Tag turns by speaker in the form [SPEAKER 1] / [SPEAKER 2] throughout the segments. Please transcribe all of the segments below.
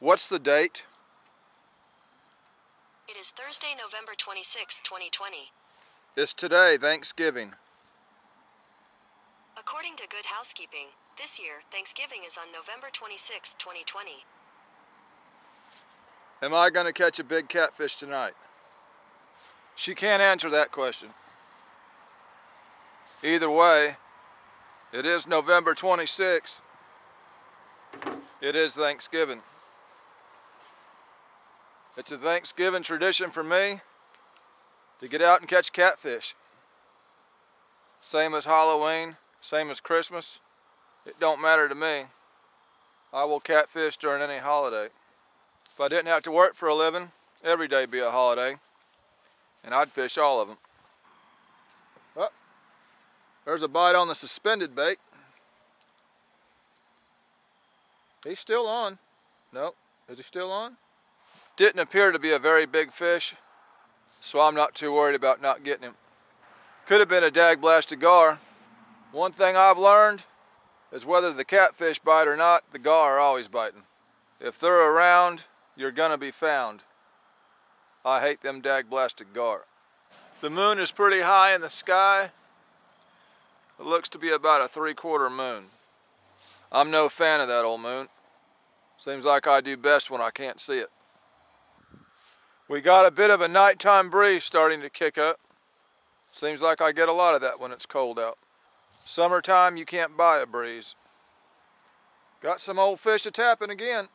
[SPEAKER 1] What's the date?
[SPEAKER 2] It is Thursday, November 26, 2020.
[SPEAKER 1] Is today Thanksgiving?
[SPEAKER 2] According to Good Housekeeping, this year, Thanksgiving is on November 26, 2020.
[SPEAKER 1] Am I going to catch a big catfish tonight? She can't answer that question. Either way, it is November 26. It is Thanksgiving. It's a Thanksgiving tradition for me to get out and catch catfish. Same as Halloween, same as Christmas. It don't matter to me. I will catfish during any holiday. If I didn't have to work for a living, every day would be a holiday, and I'd fish all of them. Oh, there's a bite on the suspended bait. He's still on. Nope, is he still on? Didn't appear to be a very big fish, so I'm not too worried about not getting him. Could have been a dag-blasted gar. One thing I've learned is whether the catfish bite or not, the gar are always biting. If they're around, you're gonna be found. I hate them dag-blasted gar. The moon is pretty high in the sky. It looks to be about a 3/4 moon. I'm no fan of that old moon. Seems like I do best when I can't see it. We got a bit of a nighttime breeze starting to kick up. Seems like I get a lot of that when it's cold out. Summertime, you can't buy a breeze. Got some old fish a-tapping again.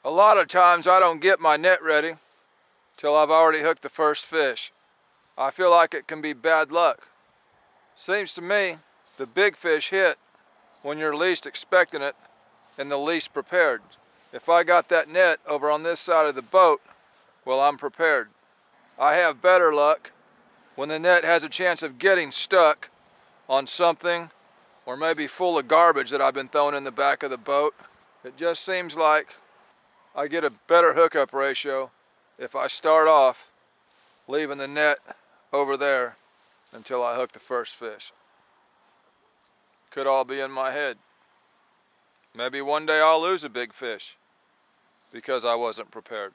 [SPEAKER 1] A lot of times I don't get my net ready till I've already hooked the first fish. I feel like it can be bad luck. Seems to me the big fish hit when you're least expecting it and the least prepared. If I got that net over on this side of the boat, well, I'm prepared. I have better luck when the net has a chance of getting stuck on something or maybe full of garbage that I've been throwing in the back of the boat. It just seems like I get a better hookup ratio if I start off leaving the net over there until I hook the first fish. Could all be in my head. Maybe one day I'll lose a big fish because I wasn't prepared.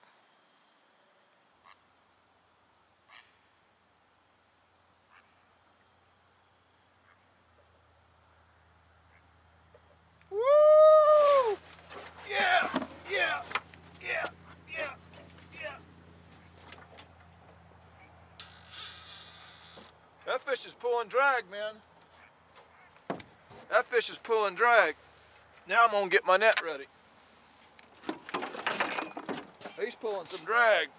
[SPEAKER 1] Woo! Yeah! Yeah! Yeah! Yeah! Yeah! That fish is pulling drag, man. That fish is pulling drag. Now I'm gonna get my net ready. He's pulling some drag.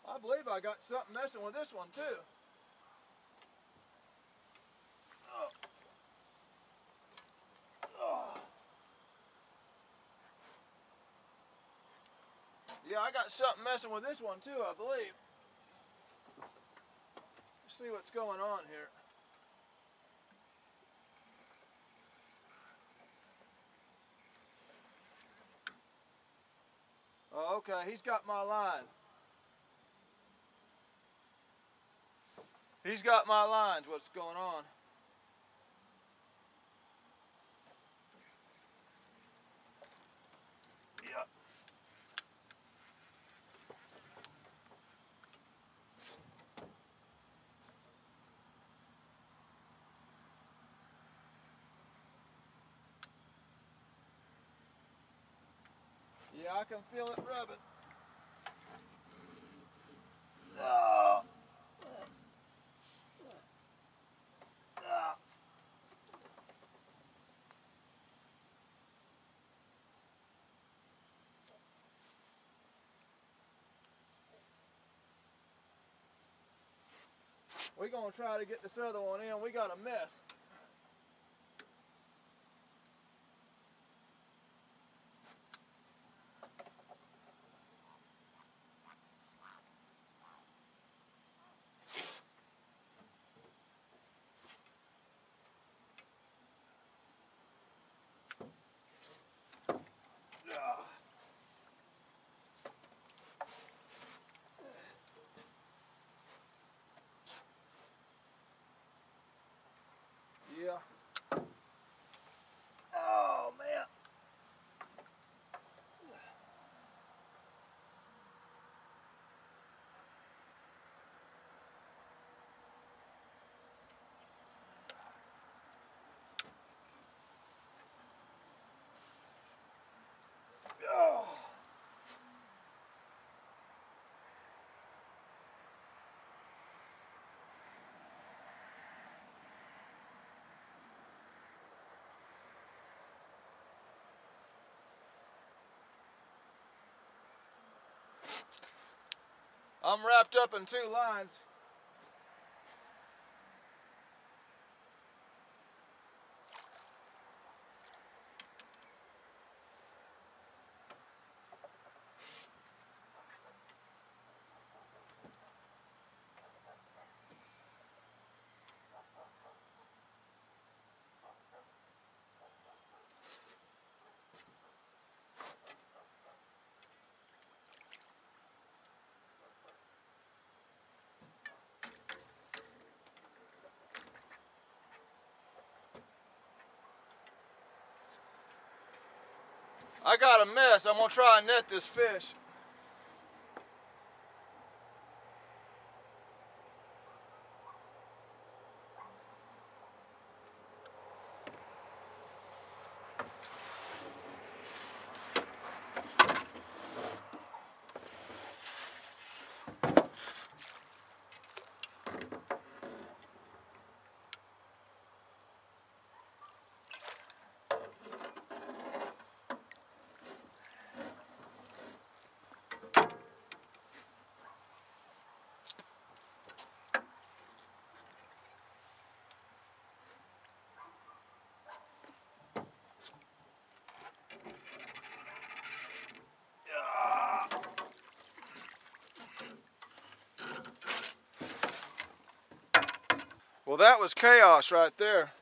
[SPEAKER 1] I believe I got something messing with this one too. Oh. Oh. Yeah, I got something messing with this one too, I believe. Let's see what's going on here. Oh, okay, he's got my line. He's got my lines, what's going on. Yep. Yeah, I can feel it rubbing. Oh. We're going to try to get this other one in. We got a mess. I'm wrapped up in 2 lines. I got a mess. I'm gonna try and net this fish. Well, that was chaos right there.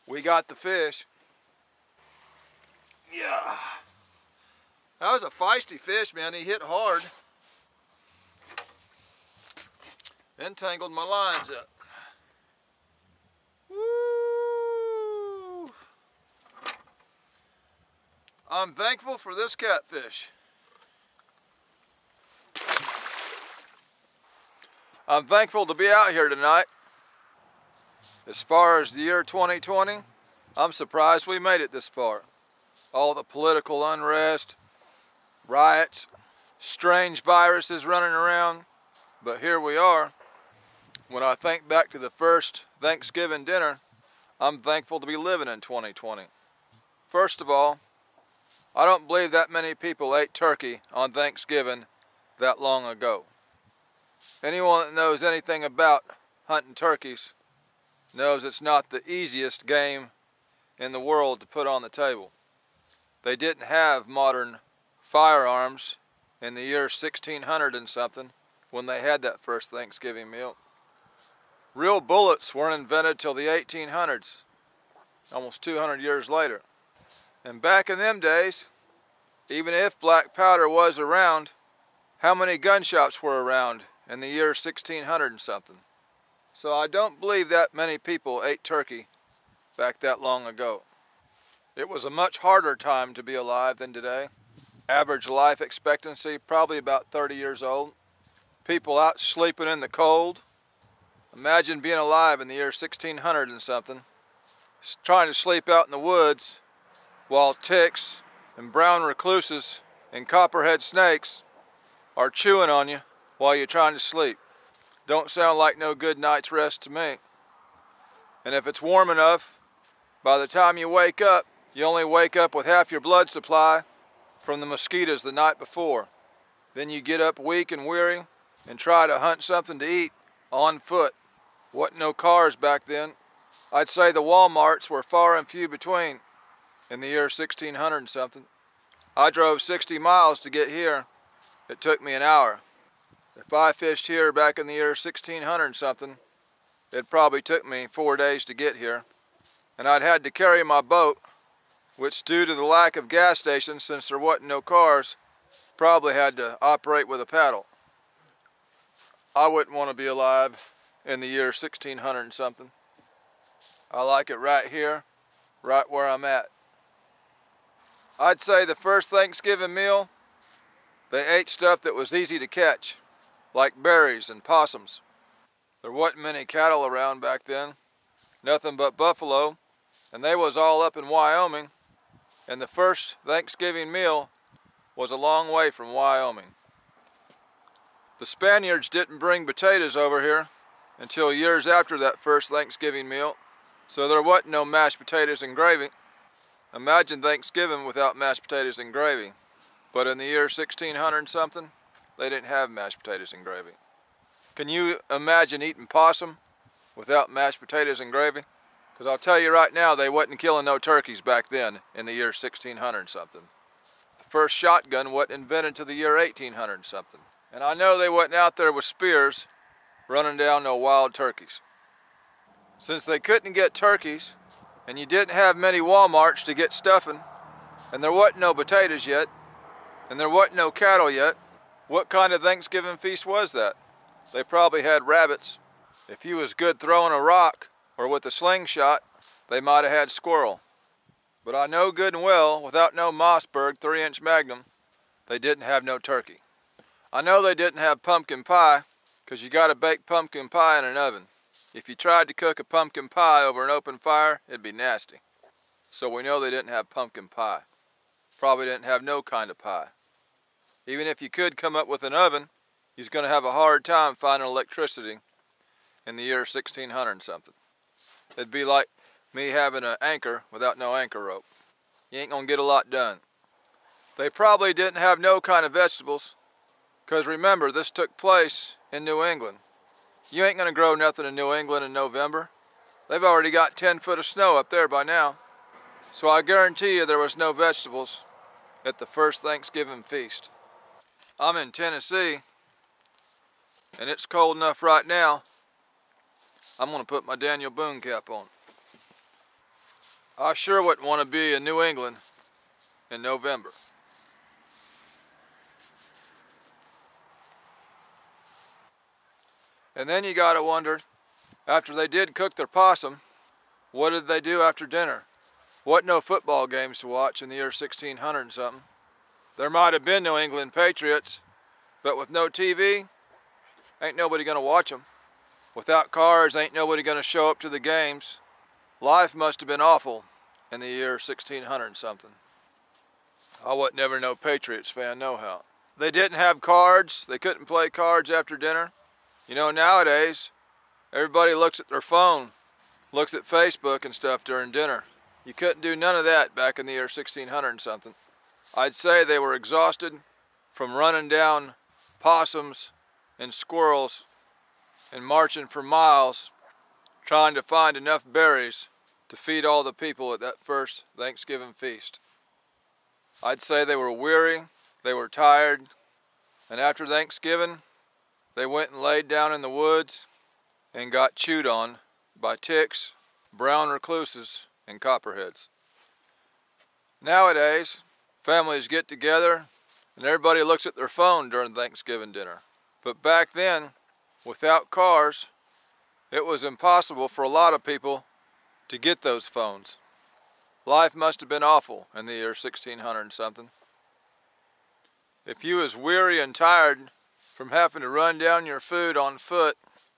[SPEAKER 1] We got the fish. Yeah. That was a feisty fish, man. He hit hard. Entangled my lines up. Woo! I'm thankful for this catfish. I'm thankful to be out here tonight. As far as the year 2020, I'm surprised we made it this far. All the political unrest, riots, strange viruses running around, but here we are. When I think back to the first Thanksgiving dinner, I'm thankful to be living in 2020. First of all, I don't believe that many people ate turkey on Thanksgiving that long ago. Anyone that knows anything about hunting turkeys knows it's not the easiest game in the world to put on the table. They didn't have modern firearms in the year 1600 and something when they had that first Thanksgiving meal. Real bullets weren't invented till the 1800s, almost 200 years later. And back in them days, even if black powder was around, how many gun shops were around in the year 1600 and something? So I don't believe that many people ate turkey back that long ago. It was a much harder time to be alive than today. Average life expectancy probably about 30 years old. People out sleeping in the cold. Imagine being alive in the year 1600 and something, trying to sleep out in the woods while ticks and brown recluses and copperhead snakes are chewing on you while you're trying to sleep. Don't sound like no good night's rest to me. And if it's warm enough, by the time you wake up, you only wake up with half your blood supply from the mosquitoes the night before. Then you get up weak and weary and try to hunt something to eat on foot. Wasn't no cars back then. I'd say the Walmarts were far and few between in the year 1600 and something. I drove 60 miles to get here. It took me an hour. If I fished here back in the year 1600 and something, it probably took me 4 days to get here. And I'd had to carry my boat, which due to the lack of gas stations, since there wasn't no cars, probably had to operate with a paddle. I wouldn't want to be alive in the year 1600 and something. I like it right here, right where I'm at. I'd say the first Thanksgiving meal, they ate stuff that was easy to catch, like berries and possums. There wasn't many cattle around back then, nothing but buffalo, and they was all up in Wyoming, and the first Thanksgiving meal was a long way from Wyoming. The Spaniards didn't bring potatoes over here until years after that first Thanksgiving meal, so there wasn't no mashed potatoes and gravy. Imagine Thanksgiving without mashed potatoes and gravy. But in the year 1600 something, they didn't have mashed potatoes and gravy. Can you imagine eating possum without mashed potatoes and gravy? Because I'll tell you right now, they wasn't killing no turkeys back then in the year 1600 something. The first shotgun wasn't invented till the year 1800 something. And I know they wasn't out there with spears running down no wild turkeys. Since they couldn't get turkeys, and you didn't have many Walmarts to get stuffing, and there wasn't no potatoes yet, and there wasn't no cattle yet, what kind of Thanksgiving feast was that? They probably had rabbits. If you was good throwing a rock or with a slingshot, they might have had squirrel. But I know good and well, without no Mossberg 3-inch Magnum, they didn't have no turkey. I know they didn't have pumpkin pie, because you gotta bake pumpkin pie in an oven. If you tried to cook a pumpkin pie over an open fire, it'd be nasty. So we know they didn't have pumpkin pie. Probably didn't have no kind of pie. Even if you could come up with an oven, you're gonna have a hard time finding electricity in the year 1600 something. It'd be like me having an anchor without no anchor rope. You ain't gonna get a lot done. They probably didn't have no kind of vegetables, because remember, this took place in New England. You ain't gonna grow nothing in New England in November. They've already got 10 foot of snow up there by now. So I guarantee you there was no vegetables at the first Thanksgiving feast. I'm in Tennessee, and it's cold enough right now, I'm gonna put my Daniel Boone cap on. I sure wouldn't want to be in New England in November. And then you gotta wonder, after they did cook their possum, what did they do after dinner? Wasn't no football games to watch in the year 1600 something. There might have been New England Patriots, but with no TV, ain't nobody gonna watch them. Without cars, ain't nobody gonna show up to the games. Life must have been awful in the year 1600 something. I wasn't never no Patriots fan, no how. They didn't have cards, they couldn't play cards after dinner. You know, nowadays, everybody looks at their phone, looks at Facebook and stuff during dinner. You couldn't do none of that back in the year 1600 something. I'd say they were exhausted from running down possums and squirrels and marching for miles trying to find enough berries to feed all the people at that first Thanksgiving feast. I'd say they were weary, they were tired, and after Thanksgiving, they went and laid down in the woods and got chewed on by ticks, brown recluses, and copperheads. Nowadays, families get together and everybody looks at their phone during Thanksgiving dinner. But back then, without cars, it was impossible for a lot of people to get those phones. Life must have been awful in the year 1600 something. If you was weary and tired from having to run down your food on foot,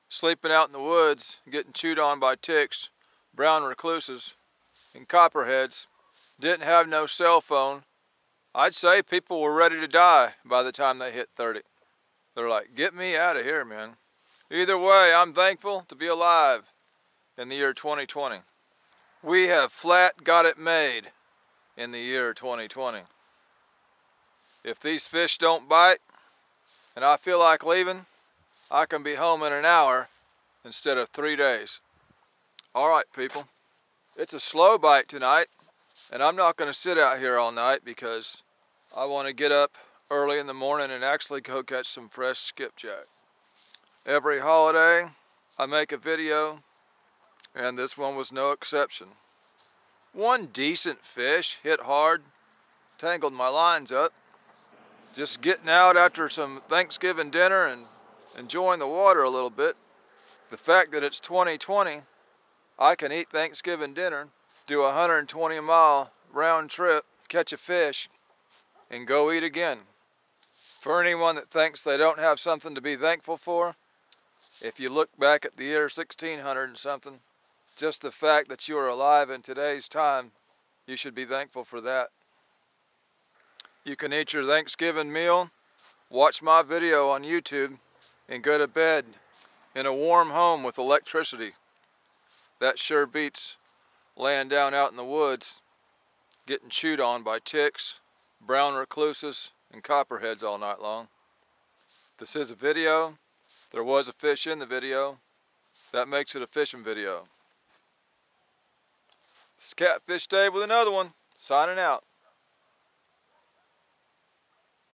[SPEAKER 1] sleeping out in the woods, getting chewed on by ticks, brown recluses, and copperheads, didn't have no cell phone, I'd say people were ready to die by the time they hit 30. They're like, get me out of here, man. Either way, I'm thankful to be alive in the year 2020. We have flat got it made in the year 2020. If these fish don't bite, and I feel like leaving, I can be home in an hour instead of 3 days. All right, people. It's a slow bite tonight, and I'm not going to sit out here all night because I want to get up early in the morning and actually go catch some fresh skipjack. Every holiday, I make a video, and this one was no exception. One decent fish, hit hard, tangled my lines up. Just getting out after some Thanksgiving dinner and enjoying the water a little bit. The fact that it's 2020, I can eat Thanksgiving dinner, do a 120-mile round trip, catch a fish, and go eat again. For anyone that thinks they don't have something to be thankful for, if you look back at the year 1600 and something, just the fact that you are alive in today's time, you should be thankful for that. You can eat your Thanksgiving meal, watch my video on YouTube, and go to bed in a warm home with electricity. That sure beats laying down out in the woods, getting chewed on by ticks, brown recluses, and copperheads all night long. This is a video. There was a fish in the video. That makes it a fishing video. This is Catfish Dave with another one. Signing out.